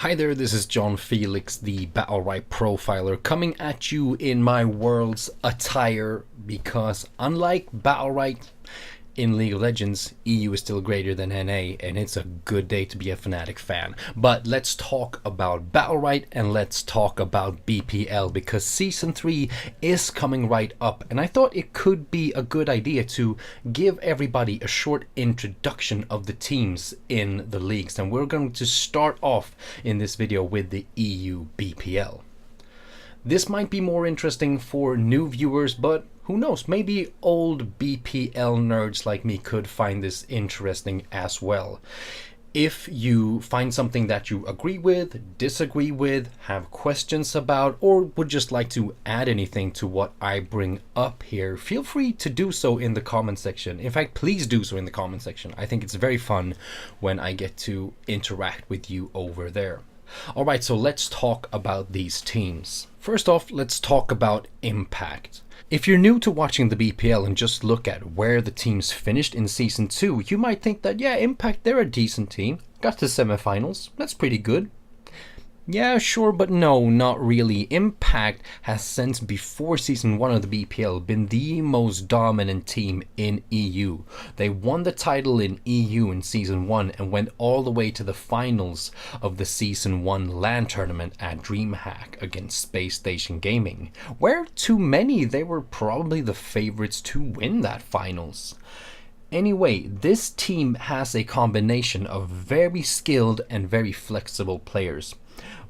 Hi there, this is John Felix, the Battlerite Profiler, coming at you in my world's attire because unlike Battlerite in League of Legends, EU is still greater than NA, and it's a good day to be a Fnatic fan. But let's talk about Battlerite and let's talk about BPL because Season 3 is coming right up, and I thought it could be a good idea to give everybody a short introduction of the teams in the leagues. And we're going to start off in this video with the EU BPL. This might be more interesting for new viewers, but who knows, maybe old BPL nerds like me could find this interesting as well. If you find something that you agree with, disagree with, have questions about, or would just like to add anything to what I bring up here, feel free to do so in the comment section. In fact, please do so in the comment section. I think it's very fun when I get to interact with you over there. Alright, so let's talk about these teams. First off, let's talk about impact. If you're new to watching the BPL and just look at where the teams finished in Season 2, you might think that, yeah, Impact, they're a decent team. Got to semifinals. That's pretty good. Yeah, sure, but no, not really. Impact has since before Season 1 of the BPL been the most dominant team in EU. They won the title in EU in Season 1 and went all the way to the finals of the Season 1 LAN tournament at DreamHack against Space Station Gaming, where to many they were probably the favorites to win that finals. Anyway, this team has a combination of very skilled and very flexible players.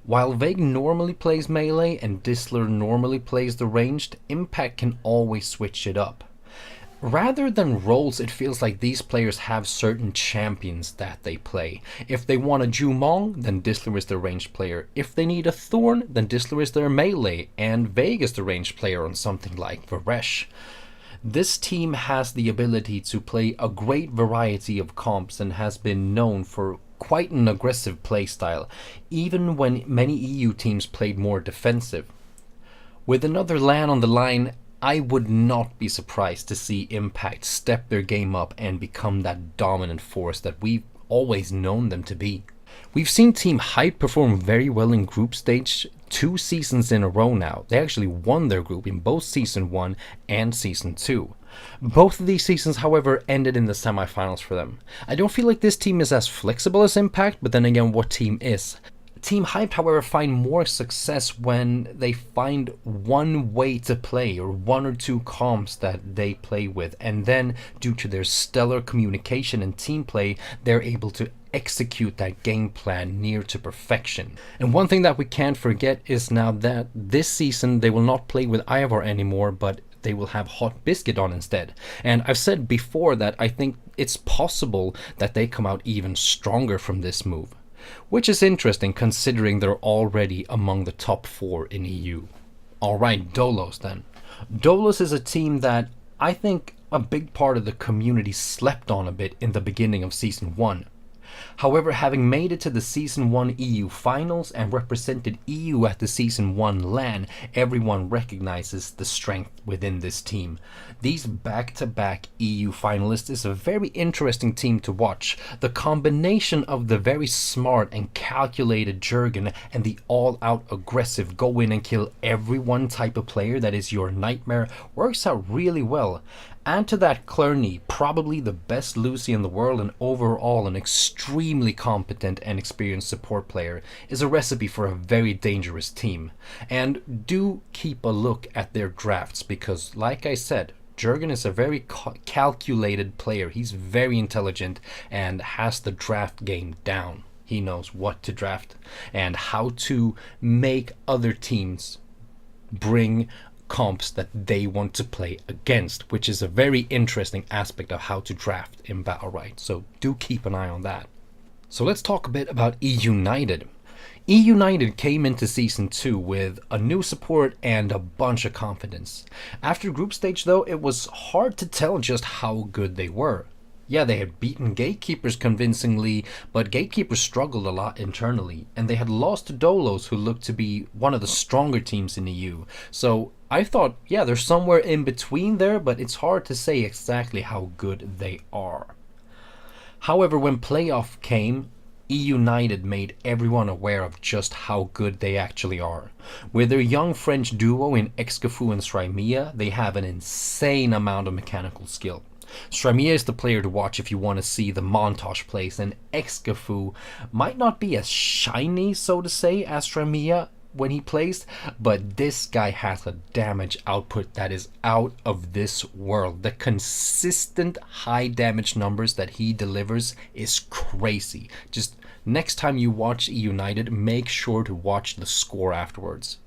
While Vague normally plays melee and Disler normally plays the ranged, Impact can always switch it up. Rather than roles, it feels like these players have certain champions that they play. If they want a Jumong, then Disler is their ranged player. If they need a Thorn, then Disler is their melee, and Vague is the ranged player on something like Varesh. This team has the ability to play a great variety of comps and has been known for quite an aggressive playstyle, even when many EU teams played more defensive. With another LAN on the line, I would not be surprised to see Impact step their game up and become that dominant force that we've always known them to be. We've seen Team Hype perform very well in group stage 2 seasons in a row now. They actually won their group in both Season 1 and Season 2. Both of these seasons, however, ended in the semifinals for them. I don't feel like this team is as flexible as Impact, but then again, what team is? Team Hype, however, find more success when they find one way to play or one or two comps that they play with, and then due to their stellar communication and team play, they're able to execute that game plan near to perfection. And one thing that we can't forget is now that this season they will not play with Ivor anymore, but they will have Hot Biscuit on instead. And I've said before that I think it's possible that they come out even stronger from this move, which is interesting considering they're already among the top 4 in EU. Alright, Dolos then. Dolos is a team that I think a big part of the community slept on a bit in the beginning of Season 1. However, having made it to the Season 1 EU finals and represented EU at the Season 1 LAN, everyone recognizes the strength within this team. These back-to-back EU finalists is a very interesting team to watch. The combination of the very smart and calculated Jurgen and the all-out aggressive go in and kill everyone type of player that is your nightmare works out really well. Add to that Clerney, probably the best Lucy in the world and overall an extremely competent and experienced support player, is a recipe for a very dangerous team. And do keep a look at their drafts because, like I said, Jurgen is a very calculated player. He's very intelligent and has the draft game down. He knows what to draft and how to make other teams bring comps that they want to play against, which is a very interesting aspect of how to draft in Battlerite, so do keep an eye on that. So let's talk a bit about E-United. E-United came into Season 2 with a new support and a bunch of confidence. After group stage though, it was hard to tell just how good they were. Yeah, they had beaten Gatekeepers convincingly, but Gatekeepers struggled a lot internally, and they had lost to Dolos, who looked to be one of the stronger teams in EU. So I thought, yeah, they're somewhere in between there, but it's hard to say exactly how good they are. However, when playoff came, United made everyone aware of just how good they actually are. With their young French duo in Excafu and Srymia, they have an insane amount of mechanical skill. Srymia is the player to watch if you want to see the montage plays, and Excafu might not be as shiny, so to say, as Srymia when he plays, but this guy has a damage output that is out of this world. The consistent high damage numbers that he delivers is crazy. Just next time you watch United, make sure to watch the score afterwards,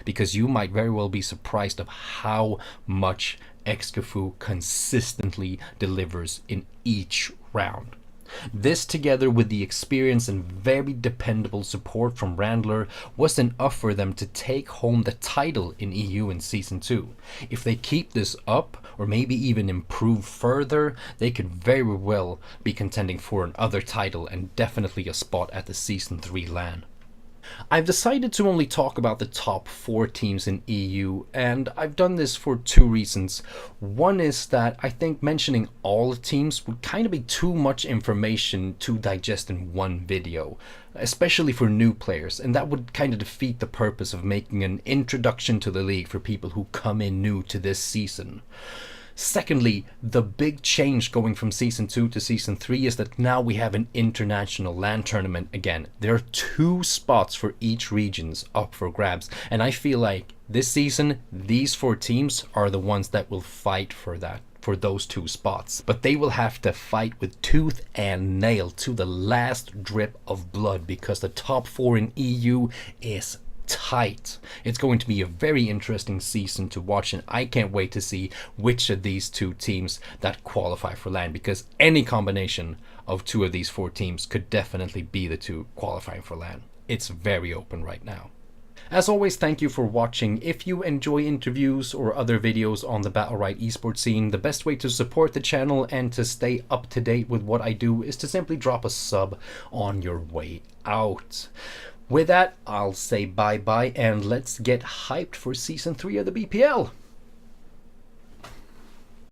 because you might very well be surprised of how much Excafu consistently delivers in each round. This, together with the experience and very dependable support from Randler, was enough for them to take home the title in EU in Season 2. If they keep this up, or maybe even improve further, they could very well be contending for another title and definitely a spot at the Season 3 LAN. I've decided to only talk about the top 4 teams in EU, and I've done this for 2 reasons. One is that I think mentioning all teams would kind of be too much information to digest in one video, especially for new players, and that would kind of defeat the purpose of making an introduction to the league for people who come in new to this season. Secondly, the big change going from Season 2 to Season 3 is that now we have an international LAN tournament again. There are 2 spots for each regions up for grabs, and I feel like this season, these 4 teams are the ones that will fight for those 2 spots. But they will have to fight with tooth and nail to the last drip of blood, because the top 4 in EU is tight. It's going to be a very interesting season to watch, and I can't wait to see which of these 2 teams that qualify for LAN, because any combination of 2 of these 4 teams could definitely be the 2 qualifying for LAN. It's very open right now. As always, thank you for watching. If you enjoy interviews or other videos on the Battlerite esports scene, the best way to support the channel and to stay up to date with what I do is to simply drop a sub on your way out. With that, I'll say bye-bye, and let's get hyped for Season 3 of the BPL.